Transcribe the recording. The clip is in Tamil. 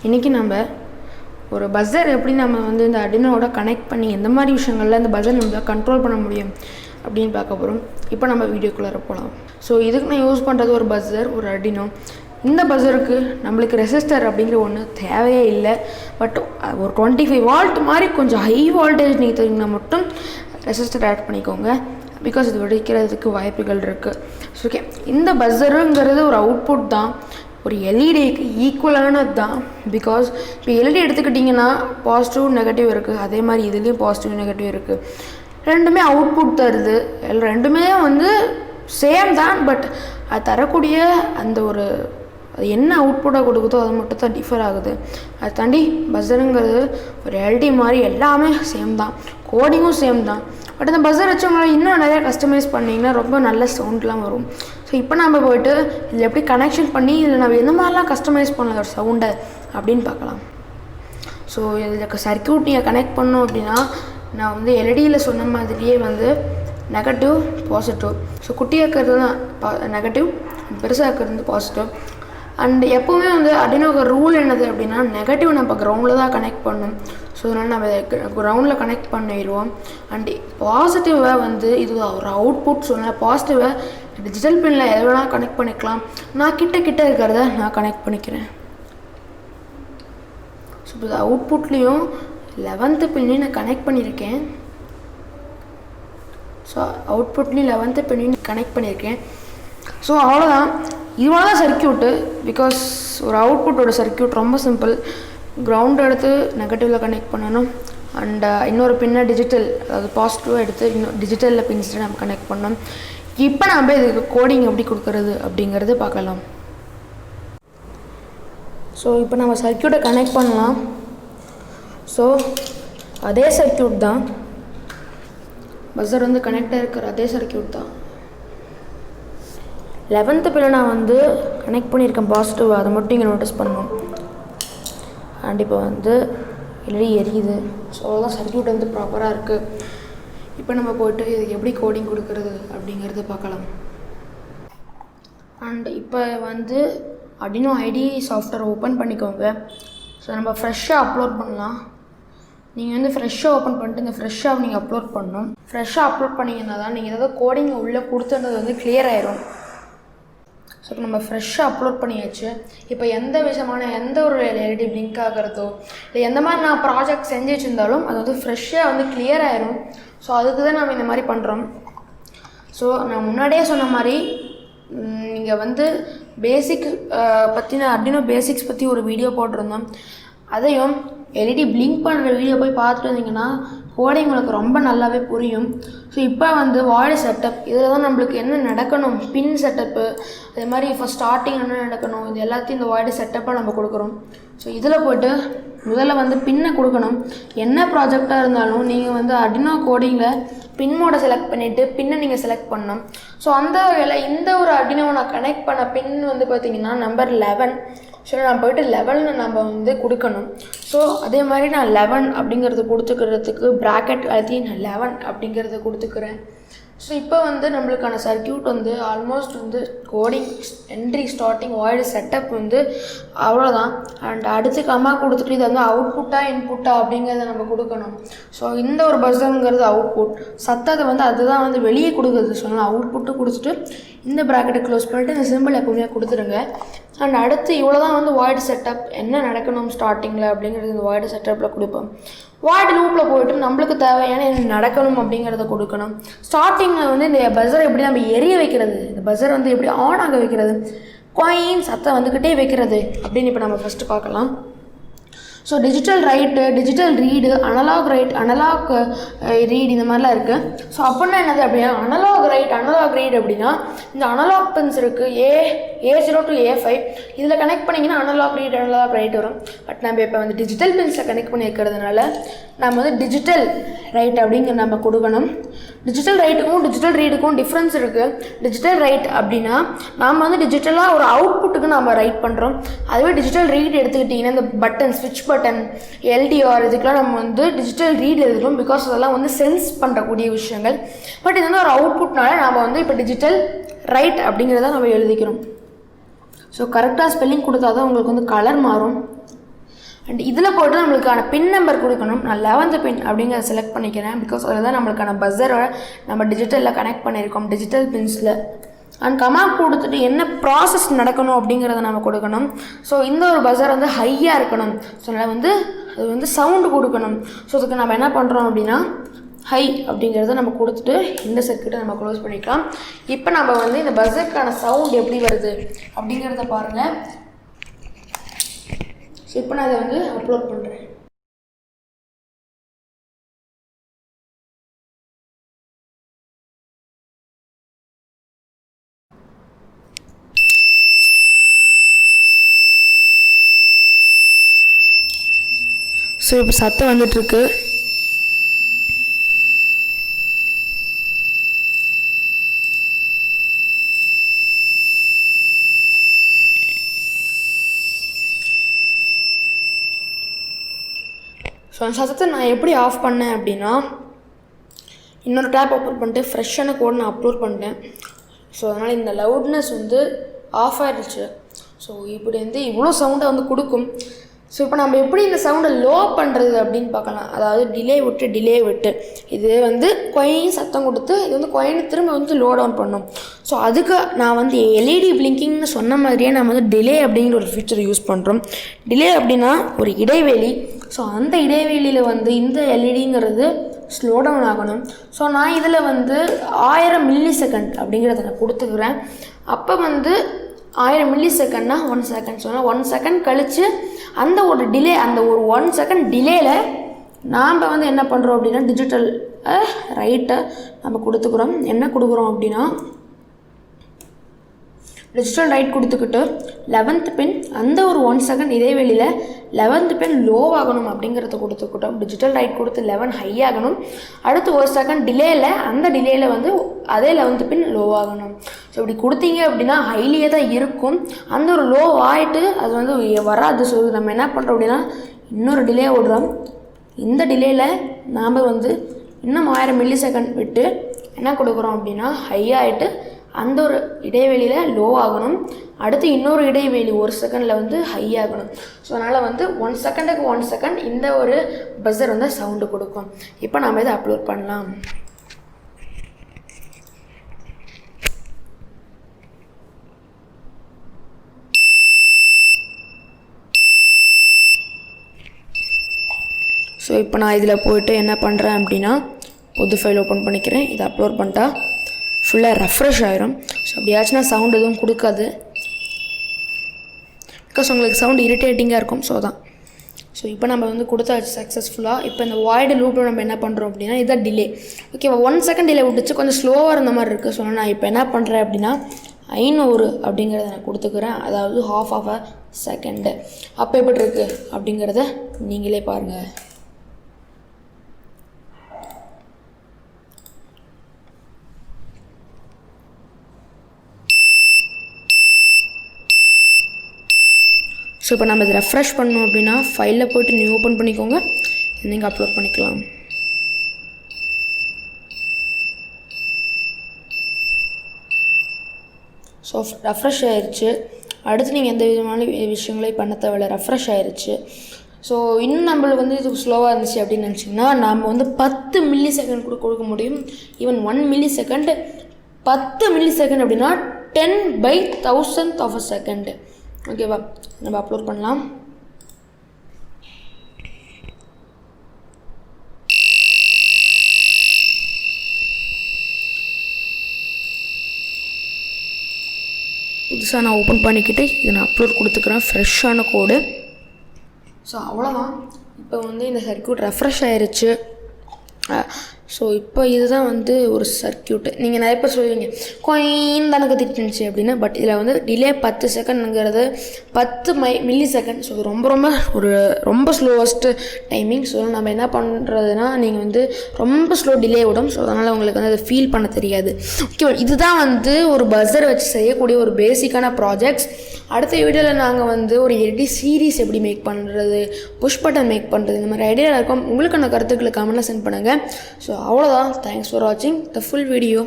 இன்றைக்கி நம்ம ஒரு பஸர் எப்படி நம்ம வந்து இந்த அர்டுயினோட கனெக்ட் பண்ணி எந்த மாதிரி விஷயங்களில் இந்த பஸர் நம்ம கண்ட்ரோல் பண்ண முடியும் அப்படின்னு பார்க்க போகிறோம். இப்போ நம்ம வீடியோக்குள்ளே போகலாம். ஸோ இதுக்கு நான் யூஸ் பண்ணுறது ஒரு பஸர், ஒரு அர்டுயினோ. இந்த பஸருக்கு நம்மளுக்கு ரெசிஸ்டர் அப்படிங்கிற ஒன்று தேவையே இல்லை. பட் ஒரு 25 வால்ட் மாதிரி கொஞ்சம் ஹை வால்டேஜ் நீங்கள் தெரிஞ்சிங்கன்னா மட்டும் ரெசிஸ்டர் ஆட் பண்ணிக்கோங்க. பிகாஸ் இது வெடிக்கிறதுக்கு வாய்ப்புகள் இருக்குது. ஸோ ஓகே, இந்த பஸருங்கிறது ஒரு அவுட்புட் தான், ஒரு எல்இடிக்கு ஈக்குவலானது தான். பிகாஸ் இப்போ எல்இடி எடுத்துக்கிட்டிங்கன்னா பாசிட்டிவ் நெகட்டிவ் இருக்குது, அதே மாதிரி இதுலேயும் பாசிட்டிவ் நெகட்டிவ் இருக்குது. ரெண்டுமே அவுட்புட் தருது, ரெண்டுமே வந்து சேம் தான். பட் அது தரக்கூடிய அந்த ஒரு அது என்ன அவுட்புட்டாக கொடுக்குதோ அது மட்டும் தான் டிஃபர் ஆகுது. அது தாண்டி பஸருங்கிறது ஒரு எல்டி மாதிரி எல்லாமே சேம் தான், கோடிங்கும் சேம் தான். பட் இந்த பஸர் வச்சவங்களால இன்னும் நிறையா கஸ்டமைஸ் பண்ணிங்கன்னா ரொம்ப நல்ல சவுண்ட்லாம் வரும். ஸோ இப்போ நம்ம போய்ட்டு இதில் எப்படி கனெக்ஷன் பண்ணி இதில் நம்ம எந்த மாதிரிலாம் கஸ்டமைஸ் பண்ணலாம் ஒரு சவுண்டை அப்படின்னு பார்க்கலாம். ஸோ இதுக்கு சர்க்யூட் நீங்கள் கனெக்ட் பண்ணோம் அப்படின்னா நான் வந்து எல்இடியில் சொன்ன மாதிரியே வந்து நெகட்டிவ் பாசிட்டிவ். ஸோ குட்டியாக இருக்கிறது தான் நெகட்டிவ், பெருசாக இருக்கிறது பாசிட்டிவ். அண்ட் எப்போவுமே வந்து அர்டுயினோக்கு ரூல் என்னது அப்படின்னா நெகட்டிவ் நம்ம கிரவுண்டில் தான் கனெக்ட் பண்ணணும். ஸோ அதனால் நம்ம கிரவுண்டில் கனெக்ட் பண்ணிடுவோம். அண்ட் பாசிட்டிவை வந்து இது ஒரு அவுட்புட். ஸோ அதனால் பாசிட்டிவை டிஜிட்டல் பின்னில் எது வேணால் கனெக்ட் பண்ணிக்கலாம். நான் கிட்ட இருக்கிறத நான் கனெக்ட் பண்ணிக்கிறேன். ஸோ இப்போ அவுட்புட்லேயும் 11th பின்னையும் நான் கனெக்ட் பண்ணியிருக்கேன். ஸோ அவுட்புட்லேயும் 11th பின்னையும் கனெக்ட் பண்ணியிருக்கேன். ஸோ அவ்வளோதான், இவ்வளோ தான் சர்க்யூட்டு. பிகாஸ் ஒரு அவுட்புட்டோட சர்க்யூட் ரொம்ப சிம்பிள். கிரவுண்ட் எடுத்து நெகட்டிவில் கனெக்ட் பண்ணணும். அண்ட் இன்னொரு பின்னை டிஜிட்டல், அதாவது பாசிட்டிவாக எடுத்து இன்னும் டிஜிட்டலில் பின்ஸ்ட்டு நம்ம கனெக்ட் பண்ணணும். இப்போ நம்ம இதுக்கு கோடிங் எப்படி கொடுக்குறது அப்படிங்கிறது பார்க்கலாம். ஸோ இப்போ நம்ம சர்க்யூட்டை கனெக்ட் பண்ணலாம். ஸோ அதே சர்க்யூட் தான், பஸர் வந்து கனெக்டாக இருக்கிற அதே சர்க்யூட் தான். 11th பின்னை நான் வந்து கனெக்ட் பண்ணியிருக்கேன் பாசிட்டிவ், அதை மட்டும் இங்கே நோட்டீஸ் பண்ணணும். அண்ட் இப்போ வந்து எல்இடி எரியுது. ஸோ அவ்வளோதான், சர்க்யூட் வந்து ப்ராப்பராக இருக்குது. இப்போ நம்ம போய்ட்டு இதுக்கு எப்படி கோடிங் கொடுக்குறது அப்படிங்கிறது பார்க்கலாம். அண்ட் இப்போ வந்து அர்டுயினோ ஐடி சாஃப்ட்வேர் ஓப்பன் பண்ணிக்கோங்க. ஸோ நம்ம ஃப்ரெஷ்ஷாக அப்லோட் பண்ணலாம். நீங்கள் வந்து ஃப்ரெஷ்ஷாக ஓப்பன் பண்ணிட்டு இந்த ஃப்ரெஷ்ஷாக நீங்கள் அப்லோட் பண்ணணும். ஃப்ரெஷ்ஷாக அப்லோட் பண்ணிங்கன்னா தான் நீங்கள் ஏதாவது கோடிங் உள்ளே கொடுத்துன்றது வந்து கிளியர் ஆயிரும். ஸோ இப்போ நம்ம ஃப்ரெஷ்ஷாக அப்லோட் பண்ணியாச்சு. இப்போ எந்த விஷயமான எந்த ஒரு எல்இடி பிளிங்க் ஆகிறதோ இல்லை எந்த மாதிரி நான் ப்ராஜெக்ட் செஞ்சு வச்சுருந்தாலும் அது வந்து ஃப்ரெஷ்ஷாக வந்து கிளியர் ஆயிரும். ஸோ அதுக்கு தான் நம்ம இந்த மாதிரி பண்ணுறோம். ஸோ நான் முன்னாடியே சொன்ன மாதிரி நீங்கள் வந்து பேசிக் பற்றின அர்டுயினோ பேசிக்ஸ் பற்றி ஒரு வீடியோ போட்டிருந்தோம். அதையும் எல்இடி பிளிங்க் பண்ணுற வீடியோ போய் பார்த்துட்டு வந்தீங்கன்னா கோடிங் உங்களுக்கு ரொம்ப நல்லாவே புரியும். ஸோ இப்போ வந்து வாய்டு செட்டப், இதில் தான் நம்மளுக்கு என்ன நடக்கணும், பின் செட்டப்பு, அதே மாதிரி இப்போ ஸ்டார்டிங் என்ன நடக்கணும், இது எல்லாத்தையும் இந்த வாய்டு செட்டப்பாக நம்ம கொடுக்குறோம். ஸோ இதில் போய்ட்டு முதல்ல வந்து பின்னை கொடுக்கணும். என்ன ப்ராஜெக்டாக இருந்தாலும் நீங்கள் வந்து அர்டுயினோ கோடிங்கில் பின் மோடை செலக்ட் பண்ணிவிட்டு பின்னை நீங்கள் செலக்ட் பண்ணணும். ஸோ அந்த வகையில் இந்த ஒரு அர்டுயினோவை நான் கனெக்ட் பண்ண பின் வந்து பார்த்திங்கன்னா நம்பர் 11. ஸோ நான் போய்ட்டு 11 நம்ம வந்து கொடுக்கணும். ஸோ அதே மாதிரி நான் 11 அப்படிங்கிறது கொடுத்துக்கிறதுக்கு ப்ராக்கெட் அழுத்தி நான் 11 அப்படிங்கிறத கொடுத்துக்கிறேன். ஸோ இப்போ வந்து நம்மளுக்கான சர்க்யூட் வந்து ஆல்மோஸ்ட் வந்து coding entry starting void setup வந்து அவ்வளோதான். அண்ட் அடுத்து கம்மா கொடுத்துட்டு இது வந்து அவுட்புட்டா இன்புட்டா அப்படிங்கிறத நம்ம கொடுக்கணும். ஸோ இந்த ஒரு பஸ்ஸுங்கிறது அவுட்புட், சத்தத்தை வந்து அதுதான் வந்து வெளியே கொடுக்குறது. ஸோ நான் அவுட்புட்டு கொடுத்துட்டு இந்த ப்ராக்கெட்டை க்ளோஸ் பண்ணிவிட்டு இந்த சிம்பிள் எப்பவுமே கொடுத்துருங்க. அண்ட் அடுத்து இவ்வளோ தான் வந்து வாய்டு செட்டப், என்ன நடக்கணும் ஸ்டார்டிங்கில் அப்படிங்கிறது இந்த வாய்டு செட்டப்பில் கொடுப்போம். வாய்டு லூப்பில் போய்ட்டு நம்மளுக்கு தேவையான என்ன நடக்கணும் அப்படிங்கிறத கொடுக்கணும். ஸ்டார்டிங்கில் வந்து இந்த பஸரை எப்படி நம்ம எரிய வைக்கிறது, இந்த பஸரை வந்து எப்படி ஆன் ஆக வைக்கிறது, காயின் சத்தம் வந்துக்கிட்டே வைக்கிறது அப்படின்னு இப்போ நம்ம ஃபஸ்ட்டு பார்க்கலாம். So digital write, digital read, analog write, analog read இந்த மாதிரிலாம் இருக்குது. ஸோ அப்படின்னா என்னது அப்படின்னா அனலாக் ரைட், அனலாக் ரீட் அப்படின்னா இந்த அனலாக் பின்ஸ் இருக்குது A0 to A5. இதில் கனெக்ட் பண்ணிங்கன்னா அனலாக் ரீட், அனலாக் ரைட் வரும். பட் நம்ம இப்போ வந்து டிஜிட்டல் பின்ஸை கனெக்ட் பண்ணி இருக்கிறதுனால நம்ம வந்து டிஜிட்டல் ரைட் அப்படிங்கிற நம்ம கொடுக்கணும். டிஜிட்டல் ரைட்டுக்கும் டிஜிட்டல் ரீடுக்கும் டிஃப்ரென்ஸ் இருக்குது. டிஜிட்டல் ரைட் அப்படின்னா நாம் வந்து டிஜிட்டலாக ஒரு அவுட்புட்டுக்கு நம்ம ரைட் பண்ணுறோம். அதுவே டிஜிட்டல் ரீட் எடுத்துக்கிட்டிங்கன்னா இந்த பட்டன், ஸ்விட்ச் பட்டன், எல்டிஆர் இதுக்கெலாம் நம்ம வந்து டிஜிட்டல் ரீட் எழுதுகிறோம். பிகாஸ் அதெல்லாம் வந்து சென்ஸ் பண்ணுறக்கூடிய விஷயங்கள். பட் இது வந்து ஒரு அவுட்புட்னால நம்ம வந்து இப்போ டிஜிட்டல் ரைட் அப்படிங்கிறத நம்ம எழுதிக்கிறோம். ஸோ கரெக்டாக ஸ்பெல்லிங் கொடுத்தா தான் உங்களுக்கு வந்து கலர் மாறும். அண்ட் இதில் போய்ட்டு நம்மளுக்கான பின் நம்பர் கொடுக்கணும். நான் 11th பின் அப்படிங்கிறத செலக்ட் பண்ணிக்கிறேன். பிகாஸ் அதில் தான் நம்மளுக்கான பஸ்ஸரோட நம்ம டிஜிட்டலில் கனெக்ட் பண்ணியிருக்கோம், டிஜிட்டல் பின்ஸில். அண்ட் கமாண்ட் கொடுத்துட்டு என்ன ப்ராசஸ் நடக்கணும் அப்படிங்கிறத நம்ம கொடுக்கணும். ஸோ இந்த ஒரு பஸ்ஸர் வந்து ஹையாக இருக்கணும். ஸோ அதனால் வந்து அது வந்து சவுண்டு கொடுக்கணும். ஸோ அதுக்கு நம்ம என்ன பண்ணுறோம் அப்படின்னா ஹை அப்படிங்கிறத நம்ம கொடுத்துட்டு இந்த சர்க்கியூட்டை நம்ம க்ளோஸ் பண்ணிக்கலாம். இப்போ நம்ம வந்து இந்த பஸ்ஸருக்கான சவுண்ட் எப்படி வருது அப்படிங்கிறத பாருங்கள். ஸோ இப்போ நான் அதை வந்து அப்லோட் பண்ணுறேன். ஸோ இப்போ சத்தம் வந்துட்டுருக்கு. ஸோ அந்த சத்தத்தை நான் எப்படி ஆஃப் பண்ணேன் அப்படின்னா இன்னொரு டேப் ஓப்பன் பண்ணிட்டு ஃப்ரெஷ்ஷான கோட் நான் அப்லோட் பண்ணிட்டேன். ஸோ அதனால் இந்த லவுட்னஸ் வந்து ஆஃப் ஆகிடுச்சு. ஸோ இப்படி வந்து இவ்வளோ சவுண்டை வந்து கொடுக்கும். ஸோ இப்போ நம்ம எப்படி இந்த சவுண்டை லோ பண்ணுறது அப்படின்னு பார்க்கலாம். அதாவது டிலே விட்டு இது வந்து கொயின் சத்தம் கொடுத்து இது வந்து கொயின்னு திரும்ப வந்து லோ டவுன் பண்ணும். ஸோ அதுக்கு நான் வந்து எல்இடி பிளிங்கிங்னு சொன்ன மாதிரியே நம்ம வந்து டிலே அப்படிங்கிற ஒரு ஃபீச்சர் யூஸ் பண்ணுறோம். டிலே அப்படின்னா ஒரு இடைவெளி. ஸோ அந்த இடைவெளியில் வந்து இந்த எல்இடிங்கிறது ஸ்லோ டவுன் ஆகணும். ஸோ நான் இதில் வந்து 1000 மில்லி செகண்ட் அப்படிங்கிறத நான் கொடுத்துக்கிறேன். அப்போ வந்து 1000 மில்லி செகண்ட்னா 1 செகண்ட். சொன்னால் 1 செகண்ட் கழித்து அந்த ஒரு டிலே, அந்த ஒரு 1 செகண்ட் டிலேயில் நாம் வந்து என்ன பண்ணுறோம் அப்படின்னா டிஜிட்டல் ரைட்டை நம்ம கொடுத்துக்கிறோம். என்ன கொடுக்குறோம் அப்படின்னா டிஜிட்டல் ரைட் கொடுத்துக்கிட்டு 11th பின் அந்த ஒரு 1 செகண்ட் இடைவெளியில் 11th பின் லோ ஆகணும் அப்படிங்கிறத கொடுத்துக்கிட்டோம். டிஜிட்டல் ரைட் கொடுத்து 11 ஹை ஆகணும். அடுத்து 1 செகண்ட் டிலேயில் அந்த டிலேயில் வந்து அதே 11th பின் லோ ஆகணும். ஸோ இப்படி கொடுத்தீங்க அப்படின்னா ஹைலியே தான் இருக்கும். அந்த ஒரு லோ ஆகிட்டு அது வந்து வராது. ஸோ நம்ம என்ன பண்ணுறோம் அப்படின்னா இன்னொரு டிலே விடுறோம். இந்த டிலேயில் நாம் வந்து இன்னும் 1000 மில்லி செகண்ட் விட்டு என்ன கொடுக்குறோம் அப்படின்னா ஹை ஆகிட்டு அந்த ஒரு இடைவெளியில் லோ ஆகணும். அடுத்து இன்னொரு இடைவெளி 1 செகண்டில் வந்து ஹை ஆகணும். ஸோ அதனால் வந்து 1 செகண்டுக்கு 1 செகண்ட் இந்த ஒரு பஸ்ஸர் வந்து சவுண்டு கொடுக்கும். இப்போ நம்ம இதை அப்லோட் பண்ணலாம். ஸோ இப்போ நான் இதில் போய்ட்டு என்ன பண்ணுறேன் அப்படின்னா புது ஃபைல் ஓப்பன் பண்ணிக்கிறேன். இதை அப்லோட் பண்ணிட்டா ஃபுல்லாக ரெஃப்ரெஷ் ஆகிரும். ஸோ அப்படியாச்சுன்னா சவுண்ட் எதுவும் கொடுக்காது. பிகாஸ் உங்களுக்கு சவுண்ட் இரிட்டேட்டிங்காக இருக்கும். ஸோ தான். ஸோ இப்போ நம்ம வந்து கொடுத்தாச்சு சக்ஸஸ்ஃபுல்லாக. இப்போ இந்த வாய்டு லூப்பில் நம்ம என்ன பண்ணுறோம் அப்படின்னா இதான் டிலே. ஓகேவா, 1 செகண்ட் டிலே விட்டுச்சு, கொஞ்சம் ஸ்லோவாக இருந்த மாதிரி இருக்குது. ஸோ நான் இப்போ என்ன பண்ணுறேன் அப்படின்னா 500 அப்படிங்கிறத நான் கொடுத்துக்கிறேன். அதாவது ½ ஆஃப் அ செகண்டு. அப்போ எப்படி இருக்குது அப்படிங்கிறத நீங்களே பாருங்கள். ஸோ இப்போ நம்ம இதை ரெஃப்ரெஷ் பண்ணோம் அப்படின்னா ஃபைலில் போய்ட்டு நியூ ஓப்பன் பண்ணிக்கோங்க. நீங்கள் அப்லோட் பண்ணிக்கலாம். ஸோ ரெஃப்ரெஷ் ஆயிடுச்சு. அடுத்து நீங்கள் எந்த விதமான விஷயங்களையும் பண்ண தேவையில்லை, ரெஃப்ரெஷ் ஆயிடுச்சு. ஸோ இன்னும் நம்மளுக்கு வந்து இது ஸ்லோவாக இருந்துச்சு அப்படின்னு நினச்சிங்கன்னா நம்ம வந்து 10 மில்லி செகண்ட் கூட கொடுக்க முடியும். Even 1 milli second, 10 milli second அப்படின்னா 10/1000th ஆஃப் அ செகண்டு. ஓகேவா, நம்ம அப்லோட் பண்ணலாம். புதுசாக நான் ஓப்பன் பண்ணிக்கிட்டு இதை நான் அப்லோட் கொடுத்துக்கிறேன், ஃப்ரெஷ்ஷான கோடு. ஸோ அவ்வளோதான். இப்போ வந்து இந்த சர்க்யூட் ரெஃப்ரெஷ் ஆயிடுச்சு. ஸோ இப்போ இதுதான் வந்து ஒரு சர்க்யூட்டு. நீங்கள் நிறைய பேர் சொல்லுவீங்க கோயின் தானே கத்திட்டுருந்துச்சு அப்படின்னு. பட் இதில் வந்து டிலே 10 செகண்ட்ங்கிறது 10 மில்லி செகண்ட். ஸோ ரொம்ப ஸ்லோவஸ்ட்டு டைமிங். ஸோ நம்ம என்ன பண்ணுறதுனா நீங்கள் வந்து ரொம்ப ஸ்லோ டிலே விடும். ஸோ அதனால் உங்களுக்கு வந்து அதை ஃபீல் பண்ண தெரியாது. ஓகே, இதுதான் வந்து ஒரு பஸ்ஸரை வச்சு செய்யக்கூடிய ஒரு பேசிக்கான ப்ராஜெக்ட்ஸ். அடுத்த வீடியோவில் நாங்கள் வந்து ஒரு எடி சீரீஸ் எப்படி மேக் பண்ணுறது, புஷ் பட்டன் மேக் பண்ணுறது, இந்த மாதிரி ஐடியா இருக்கும். உங்களுக்கான கருத்துக்களை கமெண்ட்டில் சென்ட் பண்ணுங்கள். ஸோ அவ்வளோதான். தேங்க்ஸ் ஃபார் வாட்சிங் த ஃபுல் வீடியோ.